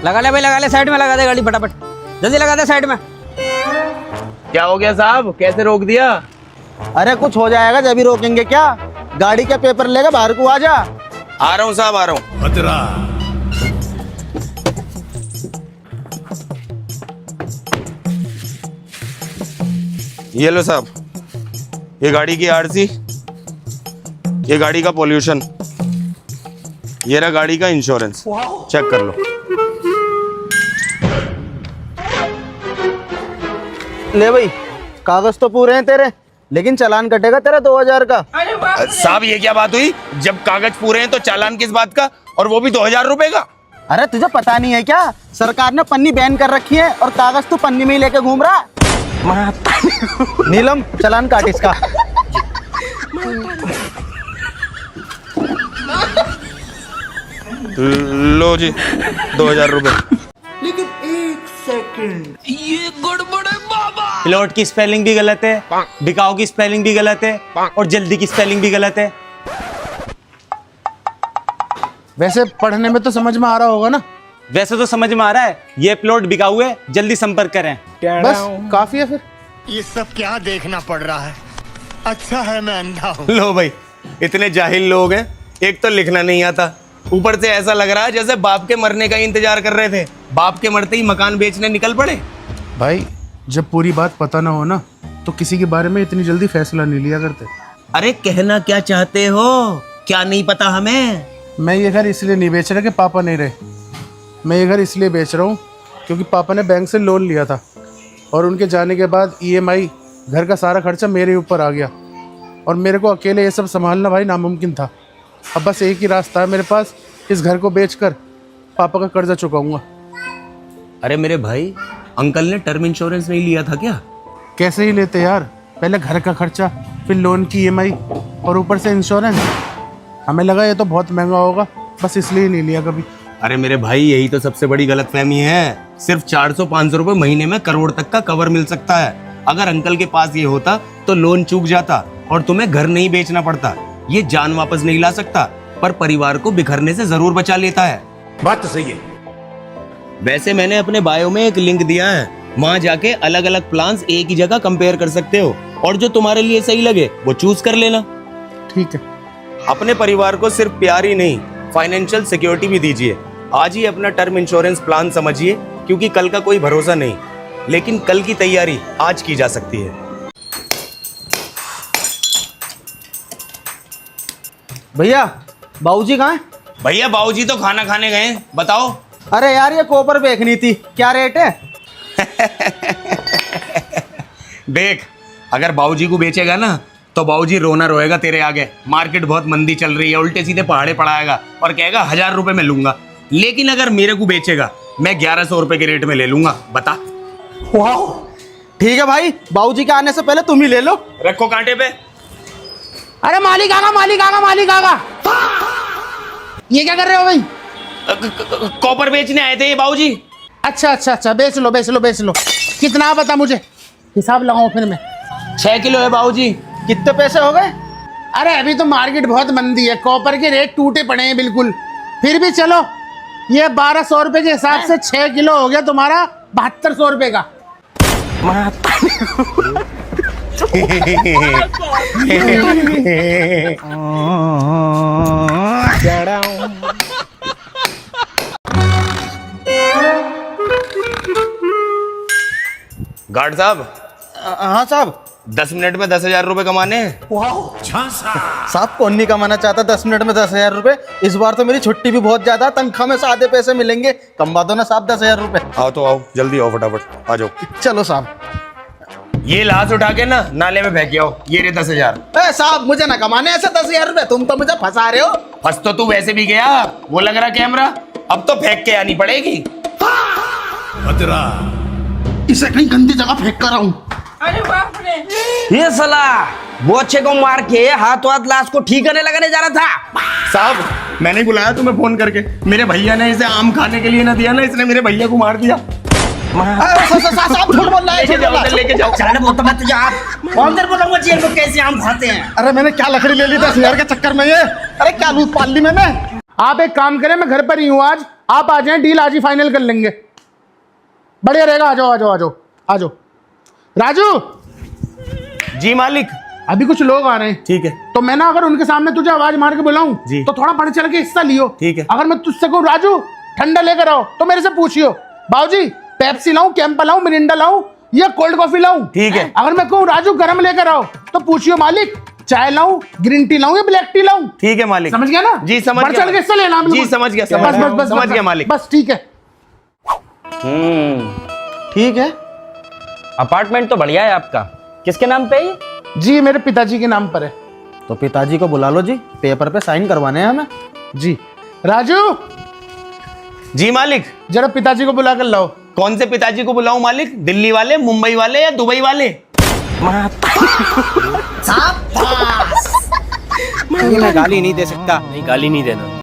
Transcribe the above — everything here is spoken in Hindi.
लगा ले भाई, लगा ले, साइड में लगा दे गाड़ी फटाफट, जल्दी लगा दे साइड में। क्या हो गया साहब, कैसे रोक दिया? अरे कुछ हो जाएगा जब भी रोकेंगे क्या? गाड़ी के पेपर लेके बाहर को आ जा। आ रहा हूँ साहब, आ रहा हूँ। ये लो साहब, ये गाड़ी की आरसी, ये गाड़ी का पोल्यूशन, ये रहा गाड़ी का इंश्योरेंस, चेक कर लो। ले भाई, कागज तो पूरे हैं तेरे, लेकिन चालान कटेगा तेरा 2000 का। साहब ये क्या बात हुई? जब कागज पूरे हैं तो चालान किस बात का, और वो भी 2000 रुपए का? अरे तुझे पता नहीं है क्या? सरकार ने पन्नी बैन कर रखी है और कागज तू पन्नी में ही लेके घूम रहा। नीलम, चालान काट इसका। लो जी 2000 रुपए। लेकिन एक सेकंड, ये गड़बड़ है बाबा। प्लॉट की स्पेलिंग भी गलत है, बिकाऊ की स्पेलिंग भी गलत है, और जल्दी की स्पेलिंग भी गलत है। वैसे पढ़ने में तो समझ में आ रहा होगा ना? वैसे तो समझ में आ रहा है, ये प्लॉट बिकाऊ है, जल्दी संपर्क करें। बस काफी है फिर। ये सब क्या देखना पड़ रहा है? अच्छा है मैं अंधा हूँ। लो भाई, इतने जाहिल लोग हैं, एक तो लिखना नहीं आता, ऊपर से ऐसा लग रहा है जैसे बाप के मरने का ही इंतजार कर रहे थे, बाप के मरते ही मकान बेचने निकल पड़े। भाई जब पूरी बात पता ना हो ना, तो किसी के बारे में इतनी जल्दी फैसला नहीं लिया करते। अरे कहना क्या चाहते हो? क्या नहीं पता हमें? मैं ये घर इसलिए नहीं बेच रहा कि पापा नहीं रहे, मैं ये घर इसलिए बेच रहा हूँ क्योंकि पापा ने बैंक से लोन लिया था, और उनके जाने के बाद EMI, घर का सारा खर्चा मेरे ऊपर आ गया, और मेरे को अकेले ये सब संभालना भाई नामुमकिन था। अब बस एक ही रास्ता है मेरे पास, इस घर को बेचकर पापा का कर्जा चुकाऊंगा। अरे मेरे भाई, अंकल ने टर्म इंश्योरेंस नहीं लिया था क्या? कैसे ही लेते यार, पहले घर का खर्चा, फिर लोन की EMI, और ऊपर से इंश्योरेंस। हमें लगा ये तो बहुत महंगा होगा, बस इसलिए नहीं लिया कभी। अरे मेरे भाई, यही तो सबसे बड़ी गलतफहमी है। सिर्फ 400-500 रुपए महीने में करोड़ तक का कवर मिल सकता है। अगर अंकल के पास ये होता तो लोन चूक जाता और तुम्हें घर नहीं बेचना पड़ता। ये जान वापस नहीं ला सकता, पर परिवार को बिखरने से जरूर बचा लेता है। बात तो सही है। वैसे मैंने अपने बायो में एक लिंक दिया है, वहां जाके अलग अलग प्लान्स एक ही जगह कंपेयर कर सकते हो, और जो तुम्हारे लिए सही लगे वो चूज कर लेना। ठीक है। अपने परिवार को सिर्फ प्यार ही नहीं, फाइनेंशियल सिक्योरिटी भी दीजिए। आज ही अपना टर्म इंश्योरेंस प्लान समझिए, क्योंकि कल का कोई भरोसा नहीं, लेकिन कल की तैयारी आज की जा सकती है। भैया, बाबूजी कहाँ हैं? भैया बाबूजी तो खाना खाने गए हैं, बताओ। अरे यार, ये कोपर बेचनी थी, क्या रेट है? देख, अगर बाबूजी को बेचेगा ना तो बाबूजी रोना रोएगा तेरे आगे। मार्केट बहुत मंदी चल रही है, उल्टे सीधे पहाड़े पड़ाएगा और कहेगा 1000 रुपए में लूंगा। लेकिन अगर मेरे को बेचेगा, मैं 1100 रुपए के रेट में ले लूंगा। बता। वाह, ठीक है भाई, बाबूजी के आने से पहले तुम ही ले लो। रखो कांटे पे। अरे मालिक आगा, मालिक आगा, मालिक आगा। ये क्या कर रहे हो भाई? कॉपर बेचने आए थे ये बाबूजी। अच्छा अच्छा अच्छा, बेच लो बेच लो बेच लो। कितना बता मुझे, हिसाब लगाओ फिर मैं। 6 किलो है बाबूजी। कितने पैसे हो गए? अरे अभी तो मार्केट बहुत मंदी है, कॉपर के रेट टूटे पड़े हैं बिल्कुल। फिर भी चलो, ये 1200 रुपए के हिसाब से 6 किलो हो गया तुम्हारा 7200 रुपए का। गार्ड साहब। हाँ साहब। 10 मिनट में 10,000 रुपए कमाने हैं। साहब कौन नहीं कमाना चाहता 10 मिनट में 10,000 रुपए? इस बार तो मेरी छुट्टी भी बहुत ज्यादा, तनख्वाह में से आधे पैसे मिलेंगे, कमा दो ना साहब 10,000 रुपए। आओ तो आओ, जल्दी आओ, फटाफट आ जाओ। चलो साहब। ये लाश उठा के ना नाले में फेंक आओ। ये रे 10,000। साहब मुझे ना कमाने ऐसे 10,000 रुपए, तुम तो मुझे फंसा रहे हो। फंस तो तू वैसे भी गया, वो लग रहा कैमरा, अब तो फेंक के आनी पड़ेगी। इसे कहीं गंदी जगह फेंक कर आऊं। अरे बाप रे, ये साला वो अच्छे को मार के हाथ लाश को ठीक करने लगाने जा रहा था। साहब मैंने ही बुलाया तुम्हें फोन करके, मेरे भैया ने इसे आम खाने के लिए ना दिया ना, इसने मेरे भैया को मार दिया। साहब झूठ बोल रहा है, लेके जाओ। चल वो तो मत जा आप, और तेरे को बताऊंगा जेल में कैसे आम खाते हैं। अरे मैंने क्या लकड़ी ले ली 10,000 के चक्कर में ये? अरे क्या लूट पाल ली मैंने। आप एक काम करें, मैं घर पर ही हूँ आज, आप आ जाएं, डील आज ही फाइनल कर लेंगे, बढ़िया रहेगा। आ जाओ आ जाओ आ जाओ आ जाओ। राजू, जी मालिक। अभी कुछ लोग आ रहे हैं, ठीक है। तो मैं ना अगर उनके सामने तुझे आवाज मार के बुलाऊं जी। तो थोड़ा बढ़ चढ़ के हिस्सा लियो। ठीक है। अगर मैं तुझसे कहूँ राजू ठंडा लेकर आओ तो मेरे से पूछियो, बाबूजी पेप्सी लाऊं, कैंपा लाऊं, मिरिंडा लाऊं या कोल्ड कॉफी लाऊं। ठीक है। अगर मैं कहूँ राजू गरम लेकर आओ तो पूछियो मालिक चाय लाऊं, ग्रीन टी लाऊं या ब्लैक टी लाऊं। ठीक है मालिक। समझ गया ना? जी समझ बढ़ गया। चढ़ के हिस्सा लेना बिल्कुल। जी समझ गया, बस बस बस समझ बस, गया मालिक। बस ठीक है। ठीक है। अपार्टमेंट तो बढ़िया है आपका, किसके नाम पे है ये? जी मेरे पिताजी के नाम पर है। तो पिताजी को बुला लो जी, पेपर पे साइन करवाने हैं हमें। जी राजू, जी मालिक। जरा पिताजी को बुला कर लाओ। कौन से पिताजी को बुलाऊं मालिक? दिल्ली वाले, मुंबई वाले या दुबई वाले? मैं गाली नहीं दे सकता। नहीं गाली नहीं देना।